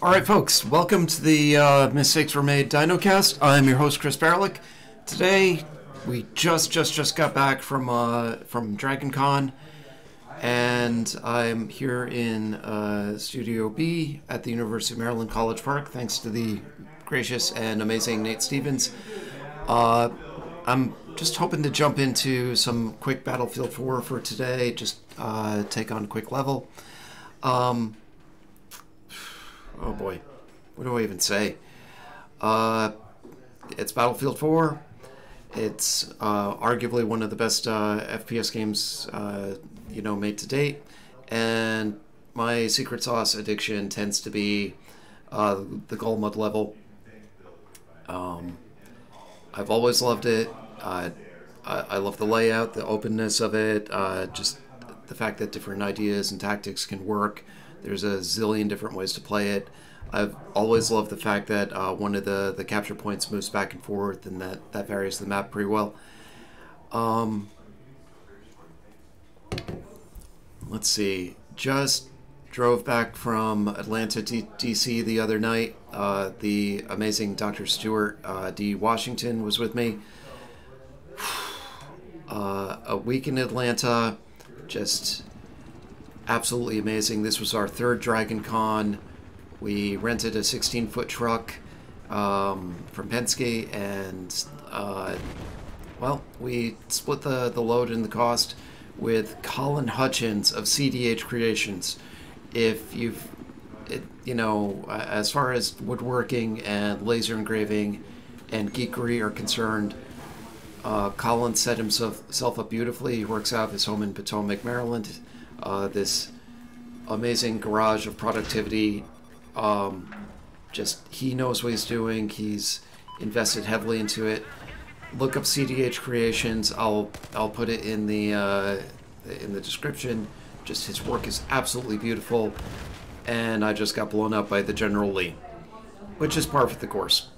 Alright folks, welcome to the Mistakes Were Made Dinocast. I'm your host Chris Barlick. Today we just got back from Dragon Con, and I'm here in Studio B at the University of Maryland College Park, thanks to the gracious and amazing Nate Stevens. I'm just hoping to jump into some quick Battlefield 4 for today, just take on a quick level. Oh boy, what do I even say? It's Battlefield 4. It's arguably one of the best FPS games made to date, and my secret sauce addiction tends to be the Golmud level. I've always loved it. I love the layout, the openness of it, just the fact that different ideas and tactics can work. There's a zillion different ways to play it. I've always loved the fact that one of the capture points moves back and forth, and that varies the map pretty well. Let's see. Just drove back from Atlanta to DC the other night. The amazing Dr. Stuart D. Washington was with me. A week in Atlanta, just absolutely amazing. This was our third Dragon Con. We rented a 16-foot truck from Penske, and we split the load and the cost with Colin Hutchens of CDH Creations. If as far as woodworking and laser engraving and geekery are concerned, Colin set himself up beautifully. He works out of his home in Potomac, Maryland. This amazing garage of productivity. He knows what he's doing. He's invested heavily into it. Look up CDH Creations. I'll put it in the description. Just his work is absolutely beautiful, and I just got blown up by the General Lee, which is par for the course.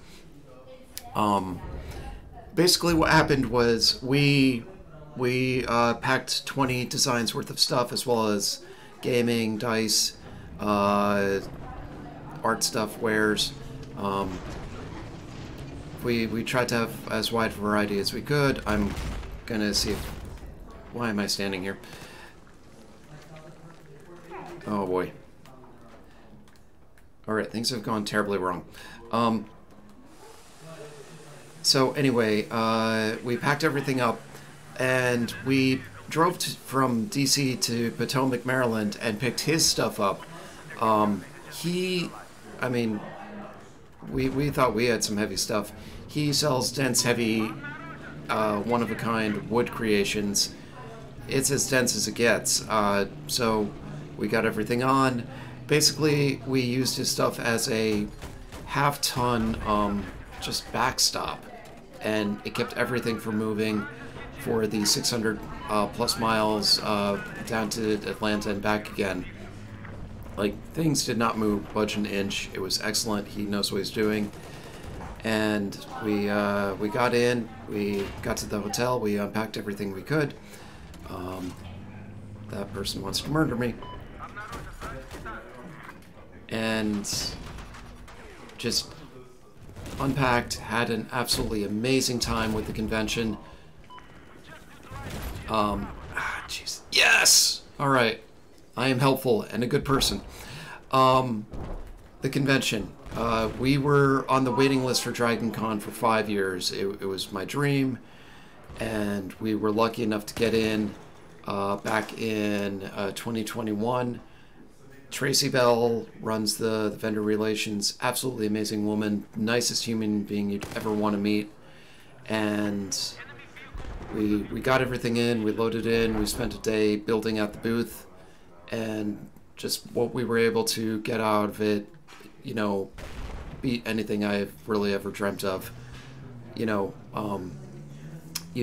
Basically, what happened was we packed 20 designs worth of stuff, as well as gaming, dice, art stuff, wares. We tried to have as wide a variety as we could. I'm gonna see if... Why am I standing here? Oh boy. Alright, things have gone terribly wrong. So anyway, we packed everything up, and we drove from DC to Potomac, Maryland, and picked his stuff up. We thought we had some heavy stuff. He sells dense, heavy, one-of-a-kind wood creations. It's as dense as it gets. So we got everything on. Basically, we used his stuff as a half-ton just backstop, and it kept everything from moving for the 600 plus miles down to Atlanta and back again. Like, things did not move, budge an inch. It was excellent. He knows what he's doing. And we got in, we got to the hotel, we unpacked everything we could. That person wants to murder me. And just unpacked, had an absolutely amazing time with the convention. Jeez. Yes! Alright. I am helpful and a good person. The convention. We were on the waiting list for Dragon Con for 5 years. It was my dream, and we were lucky enough to get in back in 2021. Tracy Bell runs the vendor relations. Absolutely amazing woman. Nicest human being you'd ever want to meet. And we got everything in. We loaded in. We spent a day building out the booth. And just what we were able to get out of it, beat anything I've really ever dreamt of. You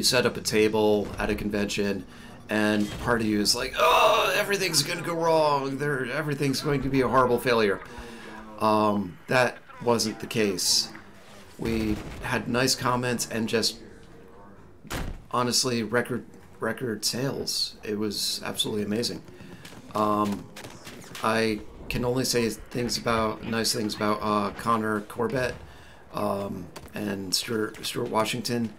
set up a table at a convention, and part of you is like, oh, everything's going to go wrong. Everything's going to be a horrible failure. That wasn't the case. We had nice comments and just, honestly, record sales. It was absolutely amazing. I can only say nice things about Connor Corbett and Stuart Washington.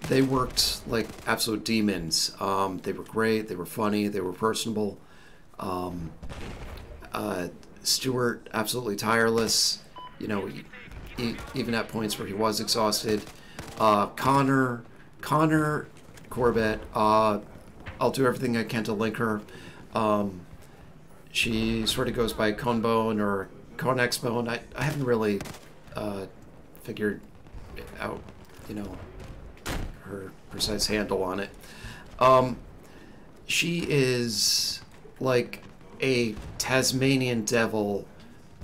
They worked like absolute demons. They were great. They were funny. They were personable. Stuart, absolutely tireless. You know, even at points where he was exhausted. Connor Corbett. I'll do everything I can to link her. She sort of goes by Conebone or Conexbone. I haven't really figured out, you know, her precise handle on it. She is like a Tasmanian devil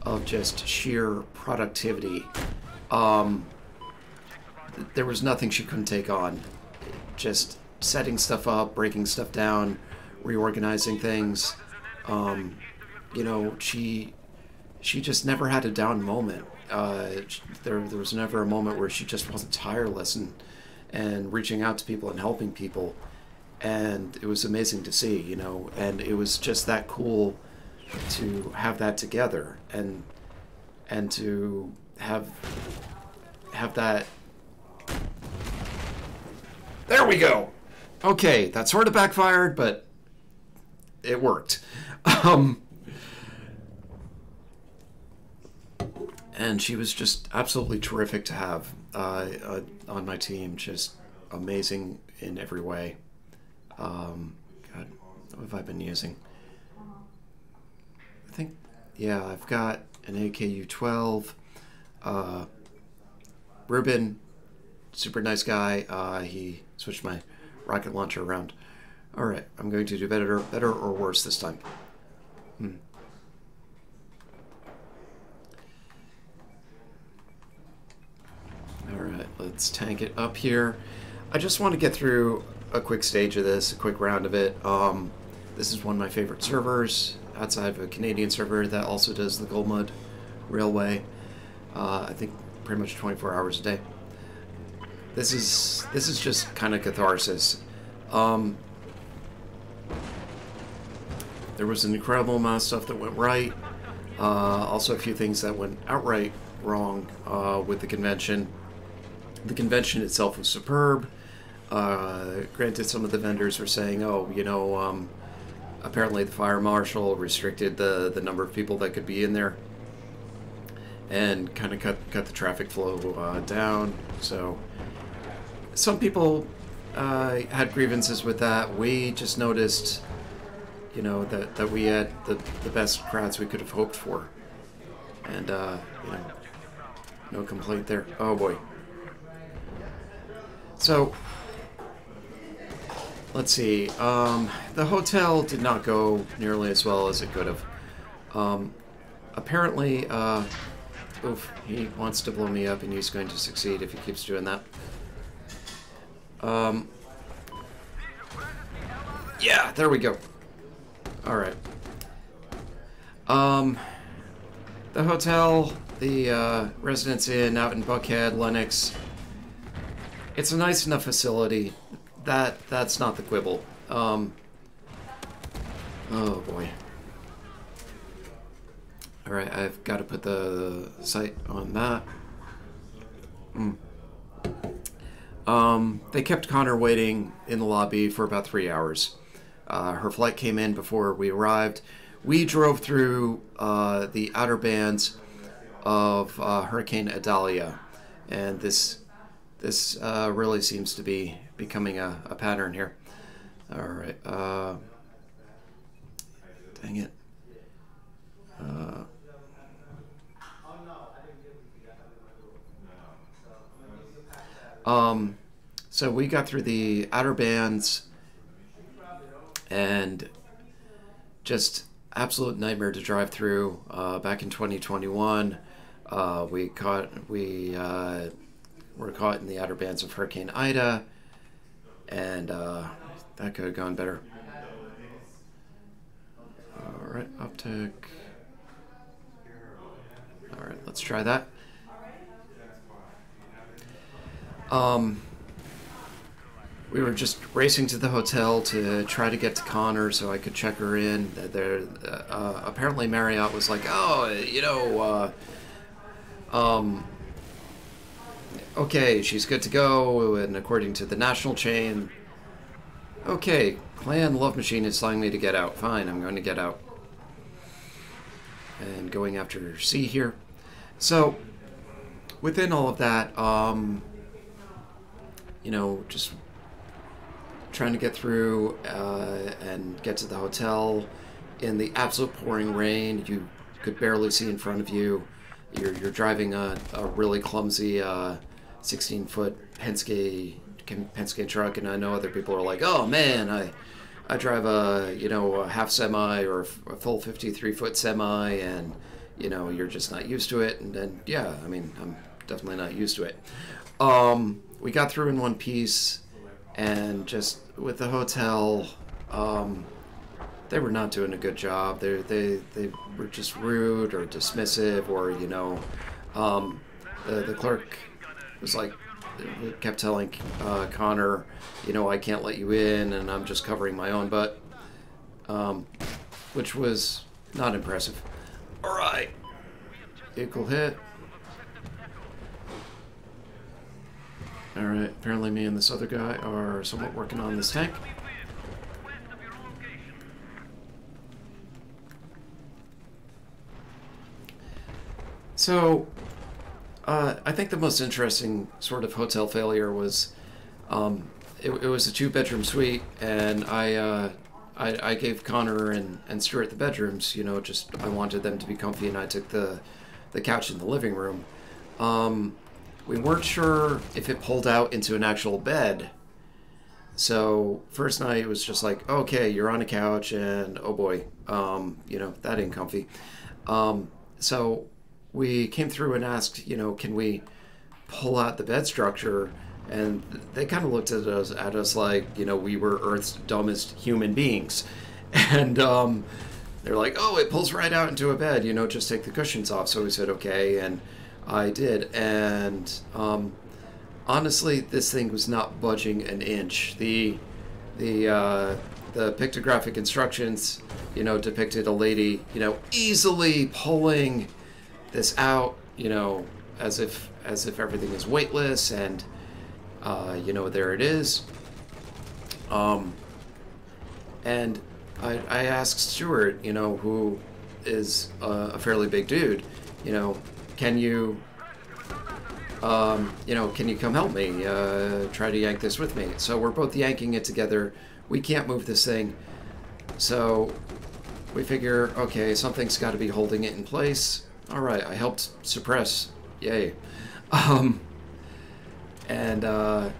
of just sheer productivity. There was nothing she couldn't take on. Just setting stuff up, breaking stuff down, reorganizing things. You know, she just never had a down moment. There was never a moment where she just wasn't tireless and reaching out to people and helping people. And it was amazing to see, you know, and it was just that cool to have that together and to have that. There we go. Okay, that sort of backfired, but it worked. And she was just absolutely terrific to have on my team. Just amazing in every way. God, what have I been using? I think, yeah, I've got an AKU-12. Ruben, super nice guy. He switched my rocket launcher around. All right, I'm going to do better or worse this time. All right, let's tank it up here. I just want to get through a quick stage of this, a quick round of it. This is one of my favorite servers outside of a Canadian server that also does the Golmud Railway. I think pretty much 24 hours a day. This is just kind of catharsis. There was an incredible amount of stuff that went right. Also a few things that went outright wrong with the convention. The convention itself was superb. Granted, some of the vendors were saying, oh, you know, apparently the fire marshal restricted the number of people that could be in there and kind of cut the traffic flow down. So some people had grievances with that. We just noticed, you know, that we had the best crowds we could have hoped for. And, you know, no complaint there. Oh, boy. So, let's see. The hotel did not go nearly as well as it could have. Apparently, oof, he wants to blow me up, and he's going to succeed if he keeps doing that. Yeah, there we go. All right. The hotel, the Residence Inn out in Buckhead, Lenox. It's a nice enough facility. That's not the quibble. Oh boy. All right, I've got to put the site on that. They kept Connor waiting in the lobby for about 3 hours. Her flight came in before we arrived. We drove through the outer bands of Hurricane Idalia, and this really seems to be becoming a pattern here. All right. Dang it. So we got through the outer bands and just absolute nightmare to drive through. Back in 2021, we were caught in the outer bands of Hurricane Ida, and that could have gone better. All right, uptick. All right, let's try that. we were just racing to the hotel to try to get to Connor so I could check her in. There, apparently Marriott was like, oh, you know, okay, she's good to go, and according to the national chain, okay, Clan Love Machine is telling me to get out. Fine, I'm going to get out. And going after C here. So, within all of that, you know, just trying to get through and get to the hotel in the absolute pouring rain. You could barely see in front of you. You're driving a really clumsy 16-foot Penske truck, and I know other people are like, oh man, I drive a, you know, a half semi or a full 53-foot semi, and you know, you're just not used to it. And then, yeah, I mean, I'm definitely not used to it. We got through in one piece, and just with the hotel, they were not doing a good job. They were just rude or dismissive, or, you know, the clerk was like, kept telling Connor, you know, I can't let you in, and I'm just covering my own butt, which was not impressive. All right, vehicle hit. All right, apparently me and this other guy are somewhat working on this tank. So, I think the most interesting sort of hotel failure was, it was a 2-bedroom suite, and I gave Connor and Stuart the bedrooms. You know, just I wanted them to be comfy, and I took the couch in the living room. We weren't sure if it pulled out into an actual bed. So first night it was just like, okay, you're on a couch, and oh boy, you know, that ain't comfy. So we came through and asked, you know, can we pull out the bed structure? And they kind of looked at us like, you know, we were Earth's dumbest human beings. And they're like, oh, it pulls right out into a bed, you know, just take the cushions off. So we said, okay, and I did. And honestly, this thing was not budging an inch. The pictographic instructions, you know, depicted a lady, you know, easily pulling this out, you know, as if everything is weightless, and you know, there it is. And I asked Stuart, you know, who is a fairly big dude, you know, can you come help me, try to yank this with me? So we're both yanking it together. We can't move this thing. So we figure, okay, something's got to be holding it in place. All right, I helped suppress. Yay. And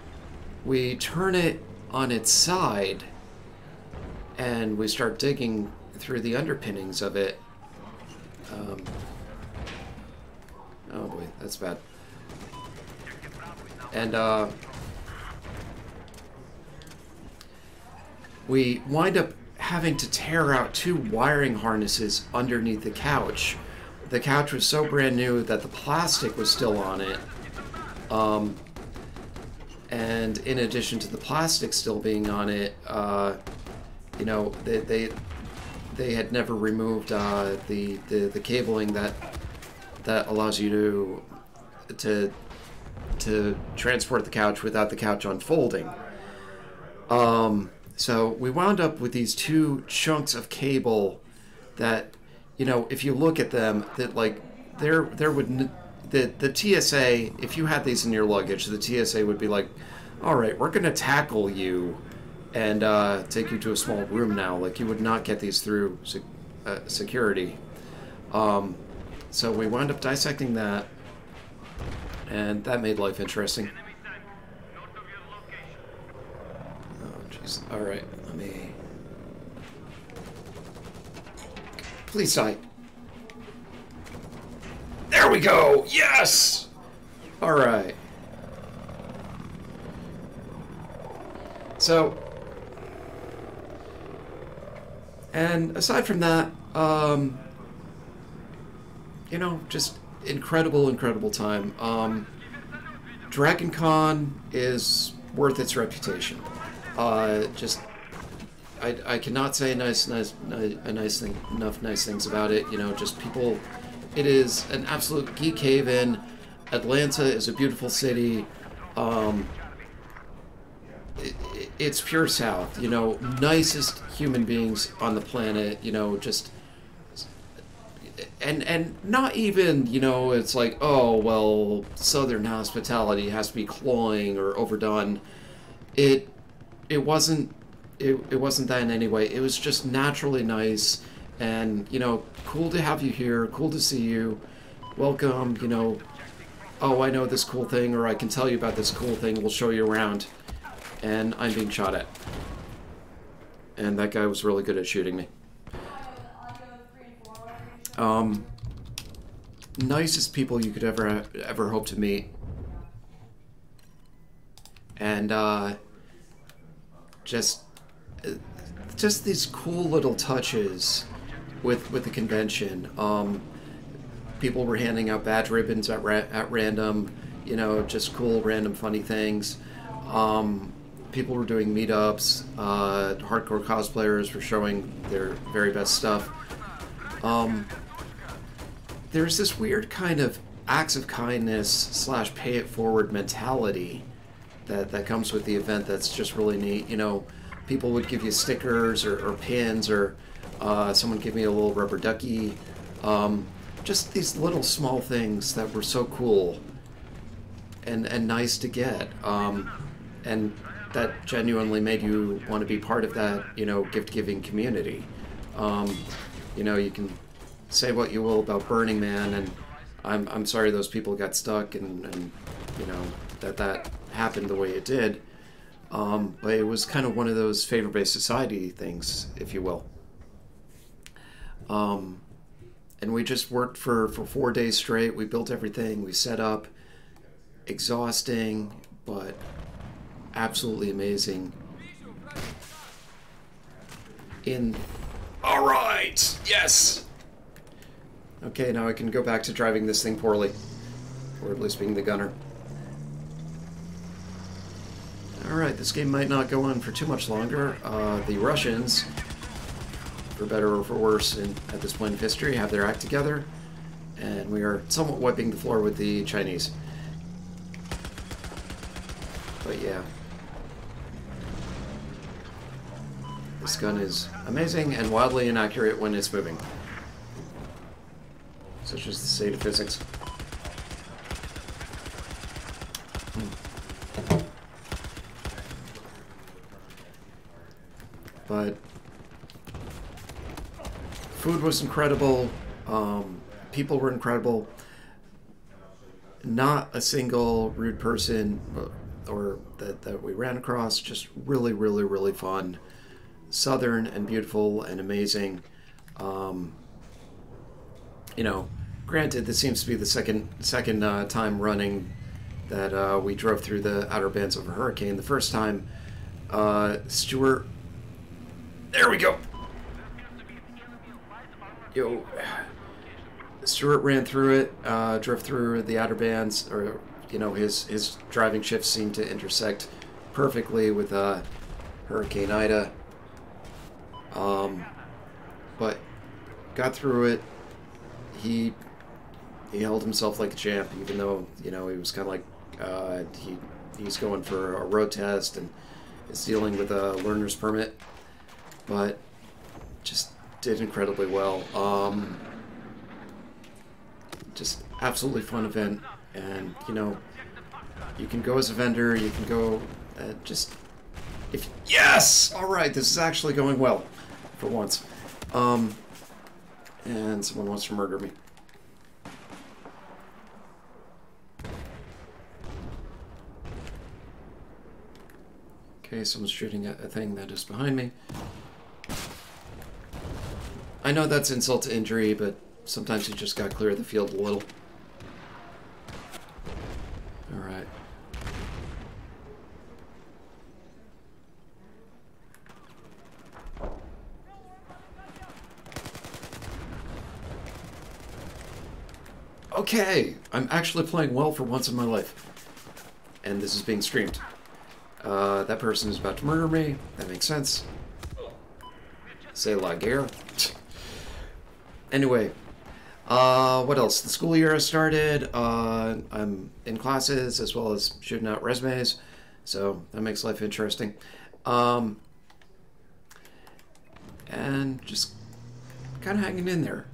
we turn it on its side, and we start digging through the underpinnings of it. Oh boy, that's bad. And we wind up having to tear out 2 wiring harnesses underneath the couch. The couch was so brand new that the plastic was still on it. And in addition to the plastic still being on it, you know, they had never removed the cabling that allows you to transport the couch without the couch unfolding. So we wound up with these 2 chunks of cable that, you know, if you look at them, that like there would the TSA, if you had these in your luggage, the TSA would be like, all right, we're gonna tackle you and take you to a small room now. Like, you would not get these through security. So we wound up dissecting that, and that made life interesting. Oh jeez. All right, let me. Please die. There we go! Yes! Alright. So, and aside from that, you know, just incredible time. Dragon Con is worth its reputation. Just I cannot say enough nice things about it. You know, just people. It is an absolute geek haven. Atlanta is a beautiful city. It's pure South. You know, nicest human beings on the planet. You know, just. And not even, you know, it's like, oh, well, Southern hospitality has to be cloying or overdone. It wasn't that in any way. It was just naturally nice, and, you know, cool to have you here, cool to see you, welcome, you know, oh, I know this cool thing, or I can tell you about this cool thing, we'll show you around, and I'm being shot at. And that guy was really good at shooting me. Nicest people you could ever hope to meet. And, just these cool little touches with the convention. People were handing out badge ribbons at random, you know, just cool, random, funny things. People were doing meetups. Hardcore cosplayers were showing their very best stuff. There's this weird kind of acts of kindness / pay it forward mentality that comes with the event that's just really neat. You know, people would give you stickers or pins, or someone give me a little rubber ducky. Just these little small things that were so cool and nice to get. And that genuinely made you want to be part of that, you know, gift-giving community. You know, you can say what you will about Burning Man, and I'm sorry those people got stuck and you know, that happened the way it did. But it was kind of one of those favor-based society things, if you will. And we just worked for 4 days straight. We built everything. We set up. Exhausting, but absolutely amazing. All right, yes. Okay, now I can go back to driving this thing poorly, or at least being the gunner. Alright, this game might not go on for too much longer. The Russians, for better or for worse, at this point in history, have their act together, and we are somewhat wiping the floor with the Chinese. But yeah. This gun is amazing and wildly inaccurate when it's moving. Such as the state of physics. But food was incredible. People were incredible. Not a single rude person or that we ran across. Just really, really, really fun. Southern and beautiful and amazing. You know, granted, this seems to be the second time running that we drove through the outer bands of a hurricane. The first time, Stuart. There we go. Yo, Stuart ran through it, drove through the outer bands, or you know, his driving shifts seemed to intersect perfectly with Hurricane Ida. But got through it. He held himself like a champ, even though, you know, he was kind of like he's going for a road test and is dealing with a learner's permit, but just did incredibly well. Just absolutely fun event, and you know, you can go as a vendor, you can go just if yes, all right, this is actually going well for once. And someone wants to murder me. Okay, someone's shooting at a thing that is behind me. I know that's insult to injury, but sometimes you just gotta clear the field a little. Alright. Okay, I'm actually playing well for once in my life. And this is being streamed. That person is about to murder me. That makes sense. C'est la guerre. Anyway, what else? The school year has started. I'm in classes as well as shooting out resumes, so that makes life interesting. And just kind of hanging in there.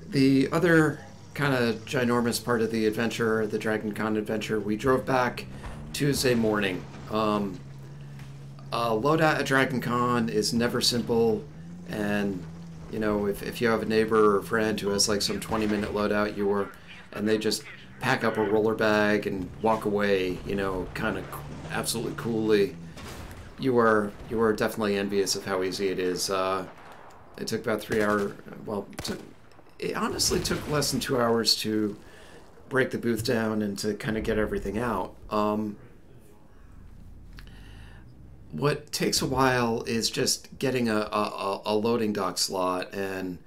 The other kind of ginormous part of the adventure, the Dragon Con adventure, we drove back Tuesday morning. Loadout at Dragon Con is never simple, and you know, if you have a neighbor or friend who has like some 20-minute loadout, and they just pack up a roller bag and walk away, you know, kind of absolutely coolly, you are definitely envious of how easy it is. It took about 3 hours. Well, it honestly took less than 2 hours to break the booth down and to kind of get everything out. What takes a while is just getting a loading dock slot, and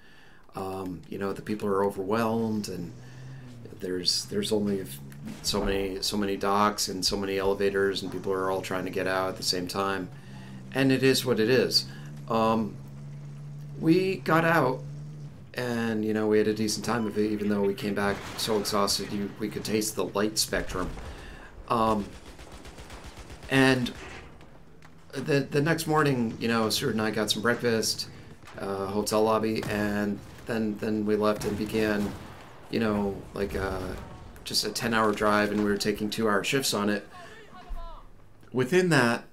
you know, the people are overwhelmed, and there's only so many docks and so many elevators, and people are all trying to get out at the same time, and it is what it is. We got out, and you know, we had a decent time of it, even though we came back so exhausted we could taste the light spectrum. And the next morning, you know, Stuart and I got some breakfast, hotel lobby, and then we left and began, you know, like just a 10-hour drive, and we were taking 2-hour shifts on it. Within that,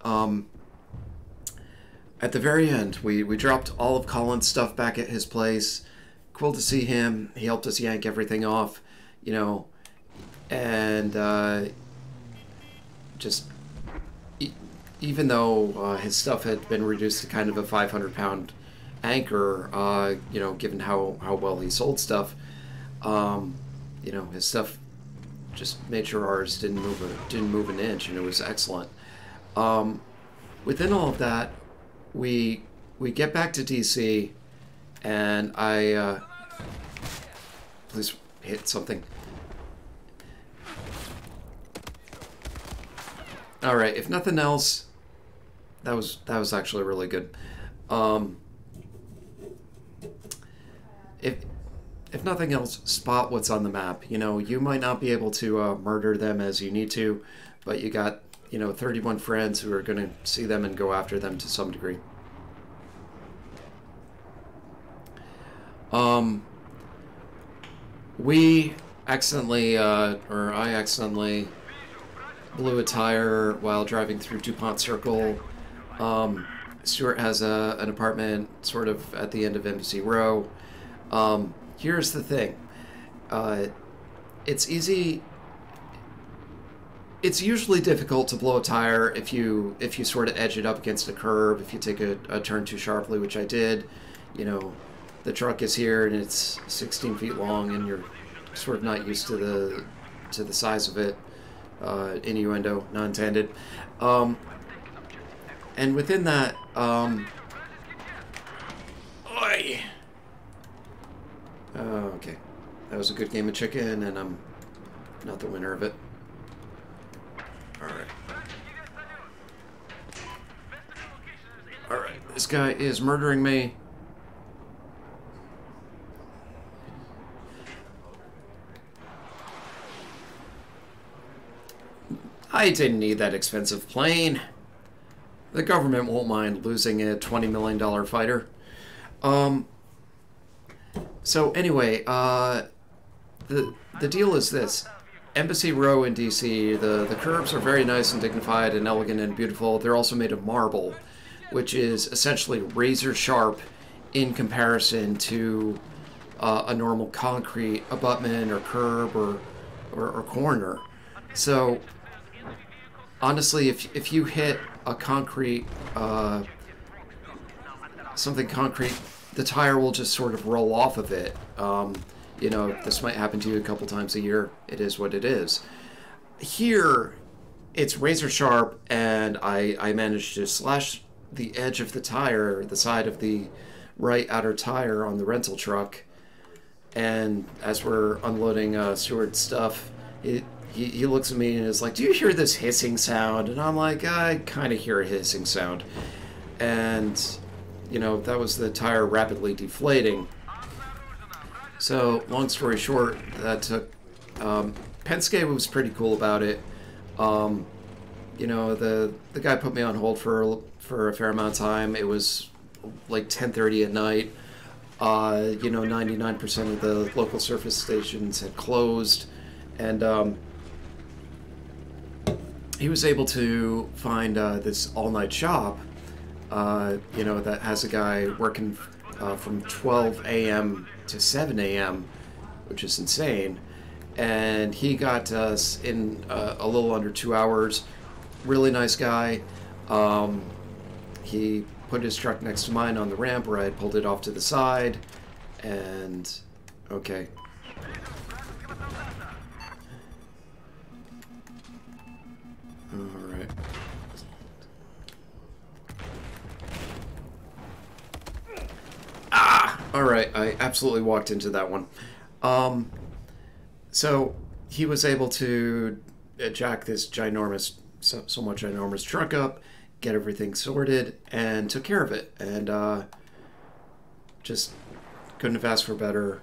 at the very end, we dropped all of Colin's stuff back at his place. Cool to see him. He helped us yank everything off, you know, and just even though his stuff had been reduced to kind of a 500-pound anchor, you know, given how well he sold stuff, you know, his stuff just made sure ours didn't move an inch, and it was excellent. Within all of that, we get back to DC, and I please hit something. All right, if nothing else, that was actually really good. If nothing else, spot what's on the map. You know, you might not be able to murder them as you need to, but you got, you know, 31 friends who are going to see them and go after them to some degree. We accidentally, or I accidentally, blew a tire while driving through DuPont Circle. Stuart has an apartment sort of at the end of Embassy Row. Here's the thing. It's easy. It's usually difficult to blow a tire if you sort of edge it up against a curb, if you take a turn too sharply, which I did. You know, the truck is here and it's 16 feet long, and you're sort of not used to the size of it. Innuendo, not intended. And within that, okay, that was a good game of chicken, and I'm not the winner of it. Alright, this guy is murdering me. I didn't need that expensive plane. The government won't mind losing a $20 million fighter. So anyway, the deal is this. Embassy Row in DC, the curbs are very nice and dignified and elegant and beautiful. They're also made of marble, which is essentially razor sharp in comparison to a normal concrete abutment or curb or corner. So honestly, if you hit a concrete, something concrete, the tire will just sort of roll off of it. You know, this might happen to you a couple times a year. It is what it is. Here, it's razor sharp, and I managed to slash the edge of the tire, the side of the right outer tire on the rental truck. And as we're unloading Stuart's stuff, he looks at me and is like, "Do you hear this hissing sound?" And I'm like, "I kind of hear a hissing sound." And, you know, that was the tire rapidly deflating. So, long story short, that took... Penske was pretty cool about it. You know, the guy put me on hold for a fair amount of time. It was like 10:30 at night. You know, 99% of the local service stations had closed. And he was able to find this all-night shop, you know, that has a guy working from 12 a.m. to 7 a.m., which is insane. And he got us in a little under 2 hours. Really nice guy. He put his truck next to mine on the ramp where I had pulled it off to the side. And, okay. Alright. Ah! Alright, I absolutely walked into that one. So, he was able to jack this ginormous, somewhat ginormous truck up, get everything sorted, and took care of it. And, just couldn't have asked for better.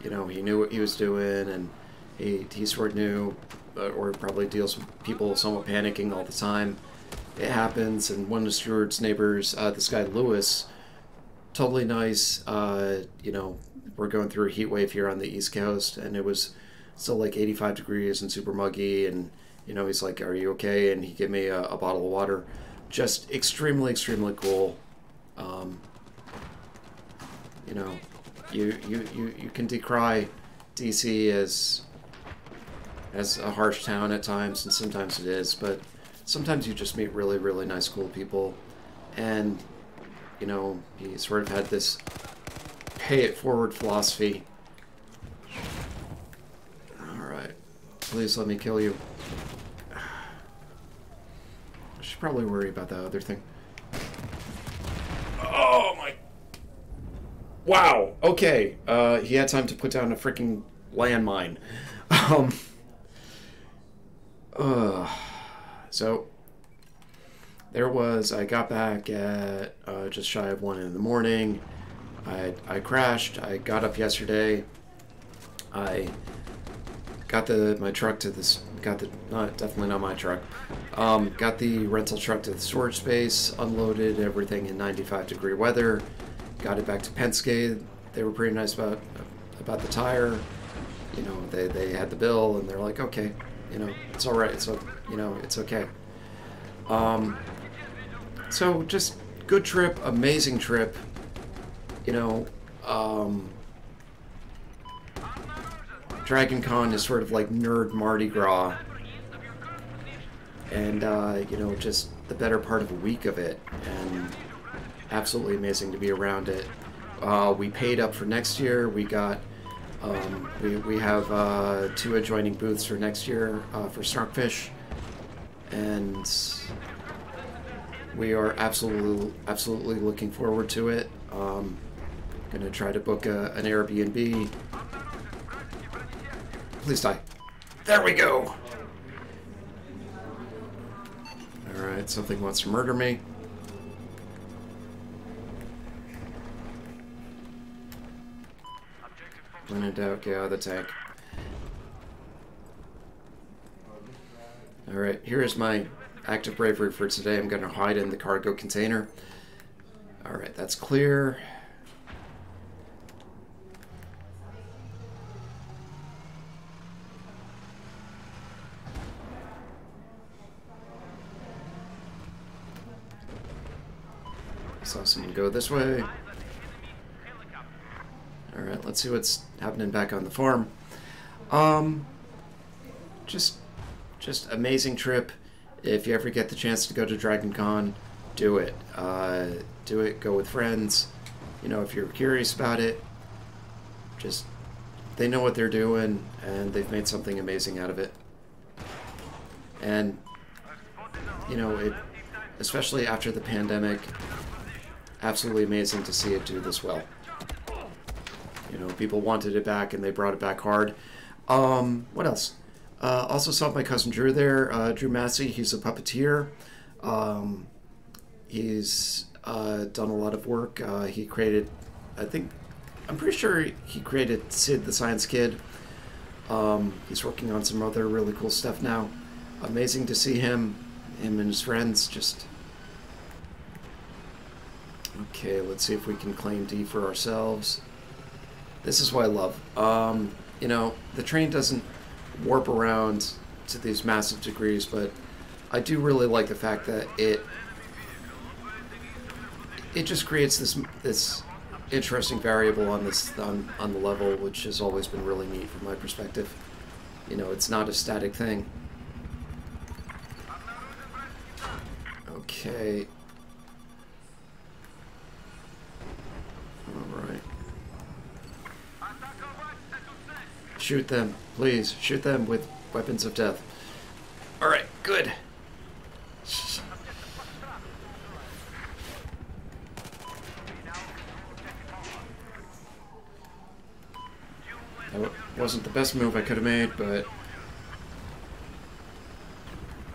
You know, he knew what he was doing, and he sort of knew, or probably deals with people somewhat panicking all the time. It happens, and one of Stuart's neighbors, this guy Lewis, totally nice. You know, we're going through a heat wave here on the East Coast, and it was still like 85 degrees and super muggy, and, you know, he's like, "Are you okay?" And he gave me a bottle of water. Just extremely, extremely cool. You know, you can decry DC as a harsh town at times, and sometimes it is, but sometimes you just meet really, really nice, cool people. And, you know, he sort of had this pay it forward philosophy. Alright, please let me kill you. I should probably worry about that other thing. Oh my... Wow, okay. He had time to put down a freaking landmine. So, there was, I got back at just shy of 1 in the morning. I crashed. I got up yesterday. I got my truck to this, definitely not my truck. Got the rental truck to the storage space, unloaded everything in 95-degree weather, got it back to Penske. They were pretty nice about the tire. You know, they had the bill, and they're like, "Okay, you know, it's all right. You know, it's okay." So just good trip, amazing trip. You know, Dragon Con is sort of like nerd Mardi Gras, and you know, just the better part of a week of it, and absolutely amazing to be around it. We paid up for next year. We got we have 2 adjoining booths for next year for Snarkfish, and we are absolutely looking forward to it. Gonna try to book an Airbnb. Please die. There we go. All right, something wants to murder me. When in doubt, get out of the tank. Alright, here is my act of bravery for today. I'm going to hide in the cargo container. Alright, that's clear. Saw someone go this way. Alright, let's see what's happening back on the farm. Just amazing trip. If you ever get the chance to go to Dragon Con, do it. Do it, go with friends. You know, if you're curious about it, just, they know what they're doing, and they've made something amazing out of it. And, you know, especially after the pandemic, absolutely amazing to see it do this well. You know, people wanted it back, and they brought it back hard. What else? Also saw my cousin Drew there. Drew Massey, he's a puppeteer. He's done a lot of work. He created, I'm pretty sure he created Sid the Science Kid. He's working on some other really cool stuff now. Amazing to see him and his friends. Just okay. Let's see if we can claim D for ourselves. This is what I love. You know, the train doesn't warp around to these massive degrees, but I do really like the fact that it just creates this interesting variable on the level, which has always been really neat from my perspective. You know, it's not a static thing. Okay. All right. Shoot them, please. Shoot them with weapons of death. All right, good. That wasn't the best move I could have made, but...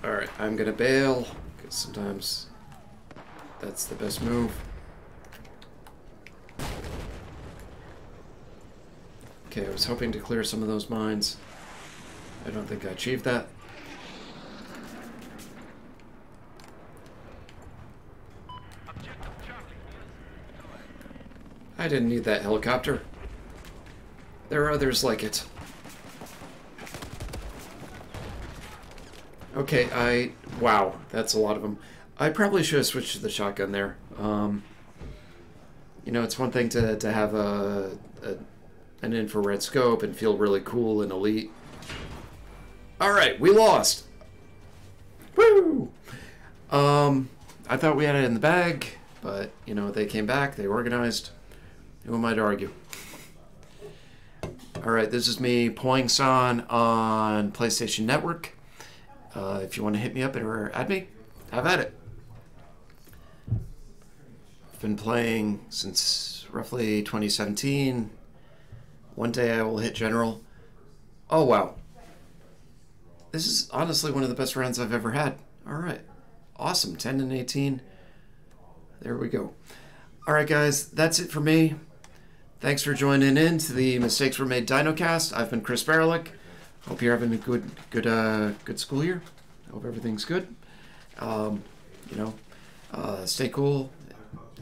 Alright, I'm gonna bail, because sometimes that's the best move. Okay, I was hoping to clear some of those mines. I don't think I achieved that. I didn't need that helicopter. There are others like it. Okay, wow, that's a lot of them. I probably should have switched to the shotgun there. You know, it's one thing to have an infrared scope and feel really cool and elite. Alright, we lost! Woo! I thought we had it in the bag, but, you know, they came back, they organized. Who am I to argue? Alright, this is me, Poing-san, on PlayStation Network. If you want to hit me up or add me, have at it. I've been playing since roughly 2017. One day I will hit General. Oh, wow. This is honestly one of the best rounds I've ever had. Alright. Awesome. 10 and 18. There we go. Alright, guys. That's it for me. Thanks for joining in to the Mistakes Were Made Dinocast. I've been Chris Barelick. Hope you're having a good school year. Hope everything's good. You know, stay cool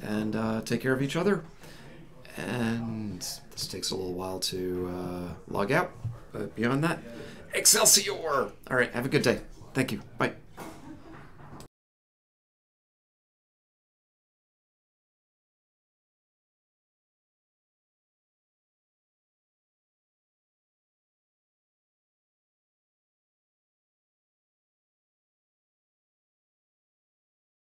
and take care of each other. And this takes a little while to log out, but beyond that, Excelsior! All right, have a good day. Thank you. Bye.